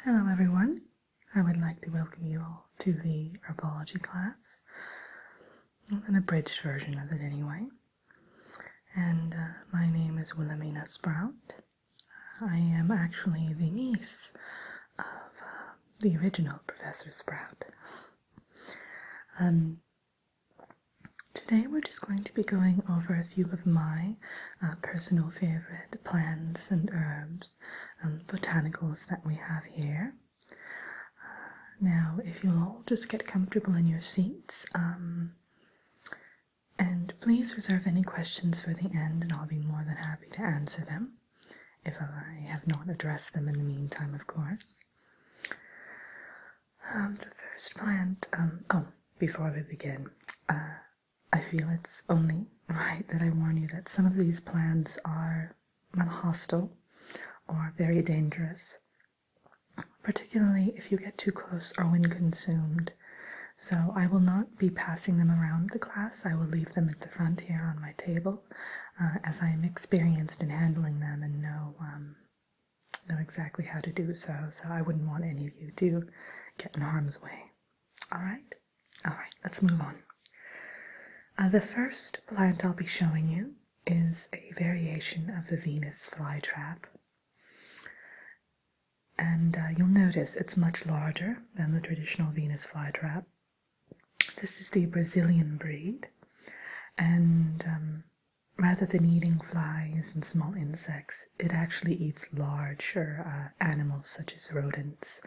Hello everyone, I would like to welcome you all to the Herbology class, an abridged version of it anyway, and my name is Wilhelmina Sprout. I am actually the niece of the original Professor Sprout. Today we're just going to be going over a few of my personal favorite plants and herbs, botanicals that we have here. Now, if you'll all just get comfortable in your seats, and please reserve any questions for the end, and I'll be more than happy to answer them, if I have not addressed them in the meantime, of course. The first plant, before we begin, I feel it's only right that I warn you that some of these plants are hostile or very dangerous, particularly if you get too close or when consumed. So I will not be passing them around the class. I will leave them at the front here on my table, as I am experienced in handling them and know exactly how to do so. So I wouldn't want any of you to get in harm's way. All right, let's move on. The first plant I'll be showing you is a variation of the Venus flytrap. And you'll notice it's much larger than the traditional Venus flytrap. This is the Brazilian breed, and rather than eating flies and small insects, it actually eats larger animals such as rodents.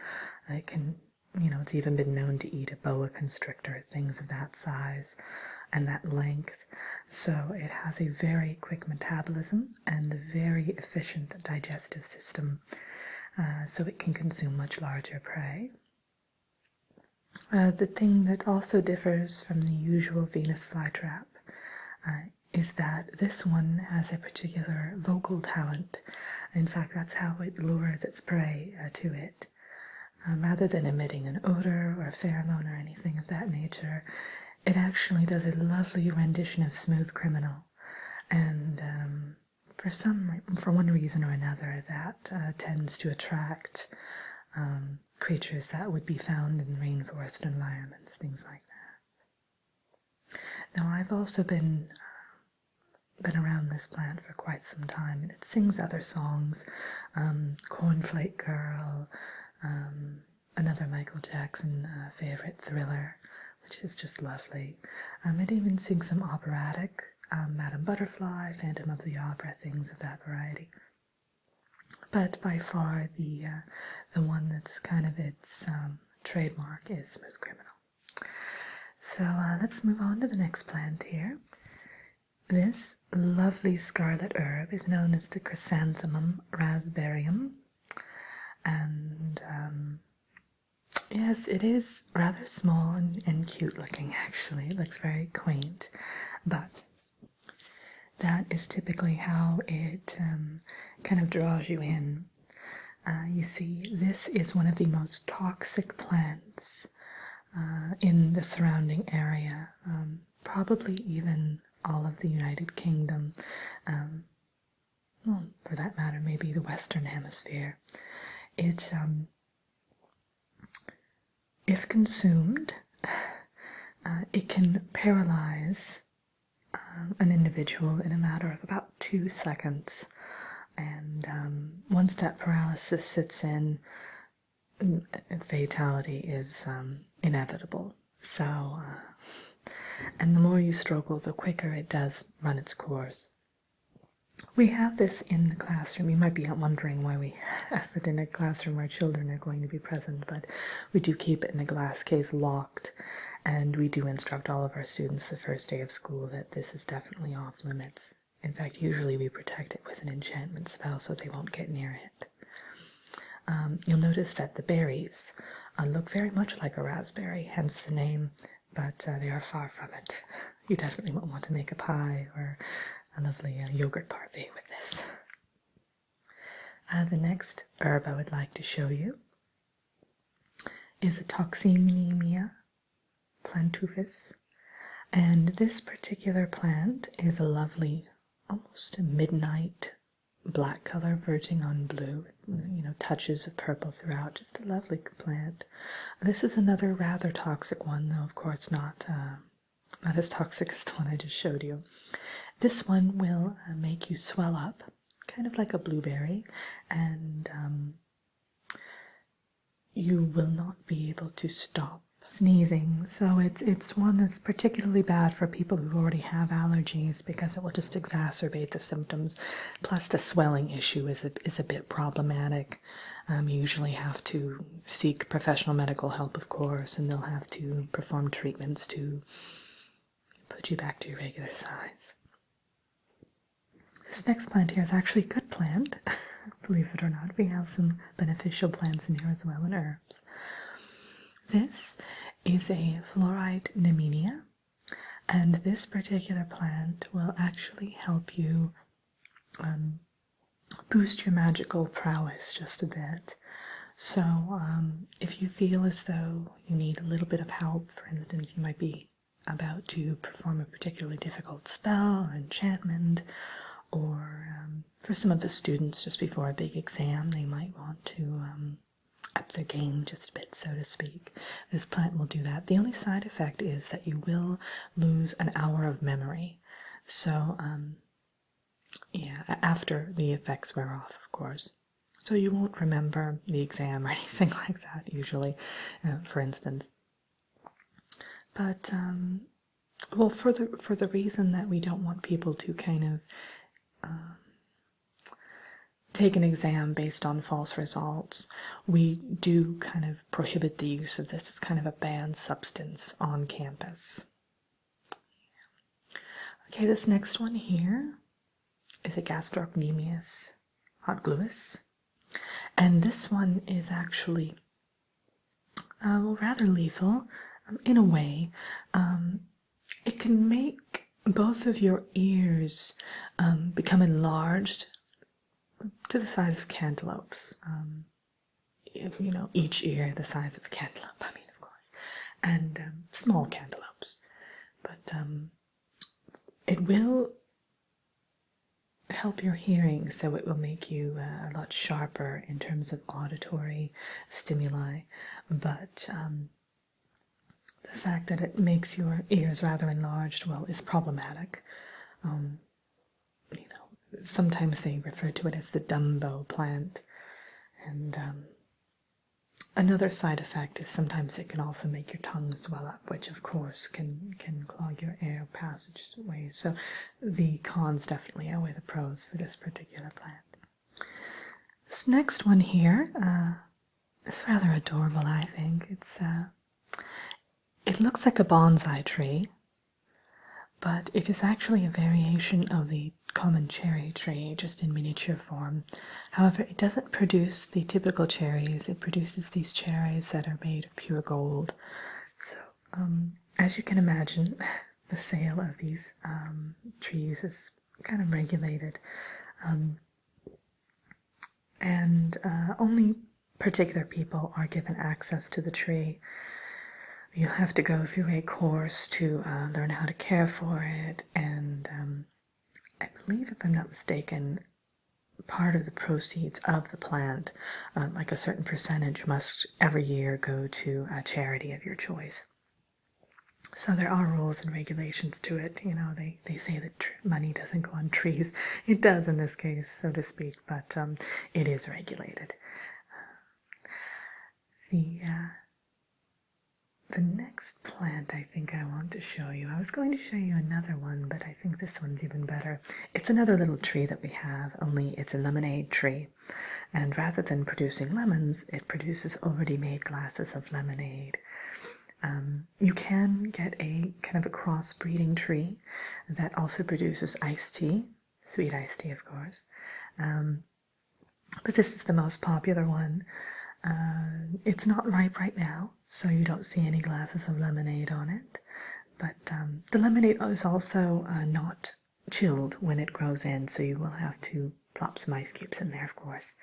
It can, it's even been known to eat a boa constrictor, things of that size and that length. So it has a very quick metabolism and a very efficient digestive system. So it can consume much larger prey. The thing that also differs from the usual Venus flytrap is that this one has a particular vocal talent. In fact, that's how it lures its prey to it. Rather than emitting an odor or a pheromone or anything of that nature, it actually does a lovely rendition of Smooth Criminal. And for one reason or another, that tends to attract creatures that would be found in rainforest environments, things like that. Now, I've also been around this plant for quite some time, and it sings other songs, Cornflake Girl, another Michael Jackson favorite, Thriller, which is just lovely. It even sings some operatic, Madame Butterfly, Phantom of the Opera, things of that variety. But by far the one that's kind of its trademark is Smooth Criminal. So let's move on to the next plant here. This lovely scarlet herb is known as the Chrysanthemum raspberryum, and yes, it is rather small and cute looking actually. It looks very quaint, but that is typically how it kind of draws you in. You see, this is one of the most toxic plants in the surrounding area, probably even all of the United Kingdom, well, for that matter, maybe the Western Hemisphere. It, if consumed, it can paralyze an individual in a matter of about 2 seconds. And once that paralysis sits in, fatality is inevitable. So, and the more you struggle, the quicker it does run its course. We have this in the classroom. You might be wondering why we have it in a classroom where children are going to be present, but we do keep it in a glass case locked, and we do instruct all of our students the first day of school that this is definitely off limits. In fact, usually we protect it with an enchantment spell so they won't get near it. You'll notice that the berries look very much like a raspberry, hence the name, but they are far from it. You definitely won't want to make a pie or a lovely yogurt parfait with this. The next herb I would like to show you is a Toxemia plantufus, and this particular plant is a lovely, almost a midnight black color verging on blue, touches of purple throughout. Just a lovely plant. This is another rather toxic one, though of course not as toxic as the one I just showed you. This one will make you swell up, kind of like a blueberry, and you will not be able to stop sneezing. So it's one that's particularly bad for people who already have allergies, because it will just exacerbate the symptoms. Plus the swelling issue is a bit problematic. You usually have to seek professional medical help, of course, and they'll have to perform treatments to put you back to your regular size. This next plant here is actually a good plant. Believe it or not, we have some beneficial plants in here as well, and herbs. This is a fluorite Nemenia, and this particular plant will actually help you boost your magical prowess just a bit. So if you feel as though you need a little bit of help, for instance, you might be about to perform a particularly difficult spell or enchantment, or for some of the students just before a big exam, they might want to up their game just a bit, so to speak. This plant will do that. The only side effect is that you will lose an hour of memory. So, after the effects wear off, of course. So you won't remember the exam or anything like that, usually, for instance. But, well, for the reason that we don't want people to kind of take an exam based on false results, we do kind of prohibit the use of this. It's kind of a banned substance on campus. Okay, this next one here is a Gastrocnemius hotglueus, and this one is actually rather lethal in a way. It can make both of your ears become enlarged to the size of cantaloupes. Each ear the size of a cantaloupe, of course, and small cantaloupes. But it will help your hearing, so it will make you a lot sharper in terms of auditory stimuli. But the fact that it makes your ears rather enlarged, well, is problematic. Sometimes they refer to it as the Dumbo plant, and another side effect is sometimes it can also make your tongue swell up, which of course can clog your air passageways. So the cons definitely outweigh the pros for this particular plant. This next one here is rather adorable, I think. It looks like a bonsai tree, but it is actually a variation of the common cherry tree, just in miniature form. However, it doesn't produce the typical cherries. It produces these cherries that are made of pure gold. So, as you can imagine, the sale of these trees is kind of regulated. And only particular people are given access to the tree. You'll have to go through a course to learn how to care for it, and I believe, if I'm not mistaken, part of the proceeds of the plant, like a certain percentage, must every year go to a charity of your choice. So there are rules and regulations to it. They say that money doesn't go on trees. It does in this case, so to speak, but it is regulated. The next plant I think I want to show you, I was going to show you another one, but I think this one's even better. It's another little tree that we have, only it's a lemonade tree. And rather than producing lemons, it produces already made glasses of lemonade. You can get a kind of a crossbreeding tree that also produces iced tea, sweet iced tea, of course. But this is the most popular one. It's not ripe right now, so you don't see any glasses of lemonade on it. But the lemonade is also not chilled when it grows in, so you will have to plop some ice cubes in there, of course.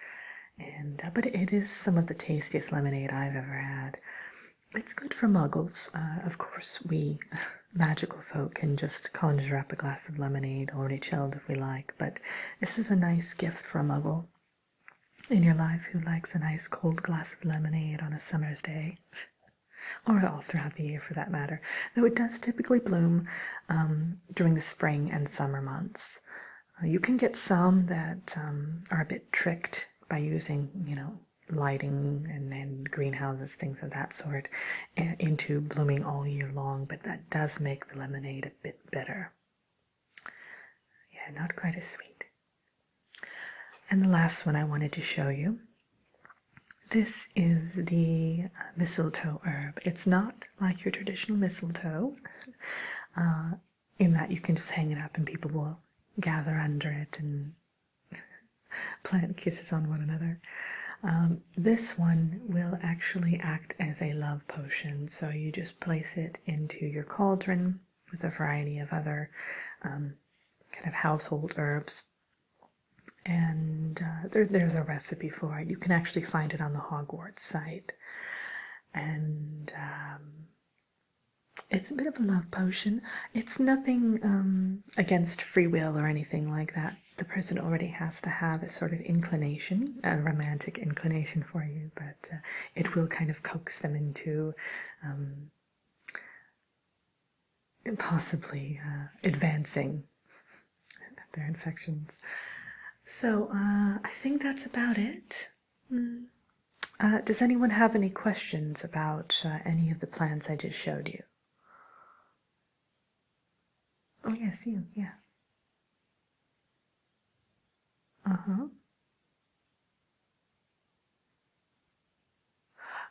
But it is some of the tastiest lemonade I've ever had. It's good for muggles. Of course, we magical folk can just conjure up a glass of lemonade already chilled if we like, but this is a nice gift for a muggle in your life who likes a nice cold glass of lemonade on a summer's day, or all throughout the year for that matter, though it does typically bloom during the spring and summer months. You can get some that are a bit tricked by using, lighting and greenhouses, things of that sort, into blooming all year long, but that does make the lemonade a bit bitter. Yeah, not quite as sweet. And the last one I wanted to show you. This is the mistletoe herb. It's not like your traditional mistletoe, in that you can just hang it up and people will gather under it and plant kisses on one another. This one will actually act as a love potion, so you just place it into your cauldron with a variety of other kind of household herbs. And there's a recipe for it. You can actually find it on the Hogwarts site. And it's a bit of a love potion. It's nothing against free will or anything like that. The person already has to have a sort of inclination, a romantic inclination for you, but it will kind of coax them into possibly advancing their infections. So I think that's about it. Does anyone have any questions about any of the plants I just showed you? Oh, yes, you, yeah. Uh-huh.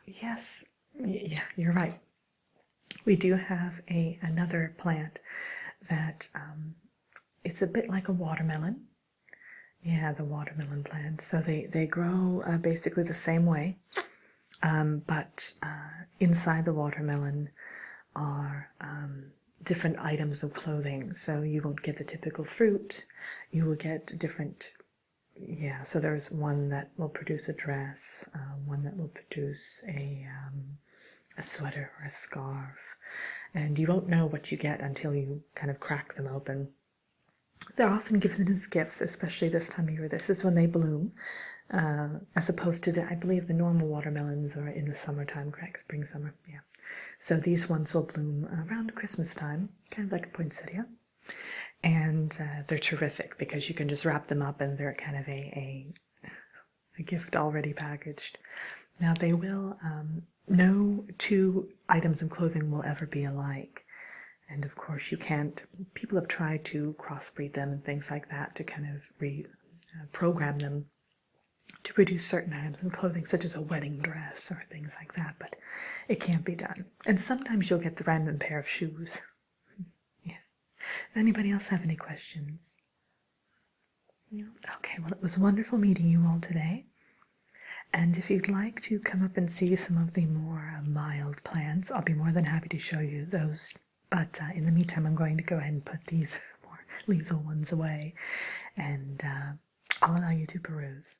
Yes, yeah, you're right. We do have another plant that it's a bit like a watermelon. Yeah, the watermelon plant. So they grow basically the same way, but inside the watermelon are different items of clothing. So you won't get the typical fruit. You will get different. Yeah, so there's one that will produce a dress, one that will produce a sweater or a scarf, and you won't know what you get until you kind of crack them open. They're often given as gifts, especially this time of year. This is when they bloom, as opposed to I believe the normal watermelons are in the summertime, correct? Spring, summer, yeah. So these ones will bloom around Christmas time, kind of like a poinsettia. And they're terrific because you can just wrap them up and they're kind of a gift already packaged. Now they will, no two items of clothing will ever be alike. And of course you can't, people have tried to crossbreed them and things like that to kind of program them to produce certain items of clothing, such as a wedding dress or things like that, but it can't be done. And sometimes you'll get the random pair of shoes. Yes. Does anybody else have any questions? No? Okay, well, it was wonderful meeting you all today. And if you'd like to come up and see some of the more mild plants, I'll be more than happy to show you those. But in the meantime, I'm going to go ahead and put these more lethal ones away, and I'll allow you to peruse.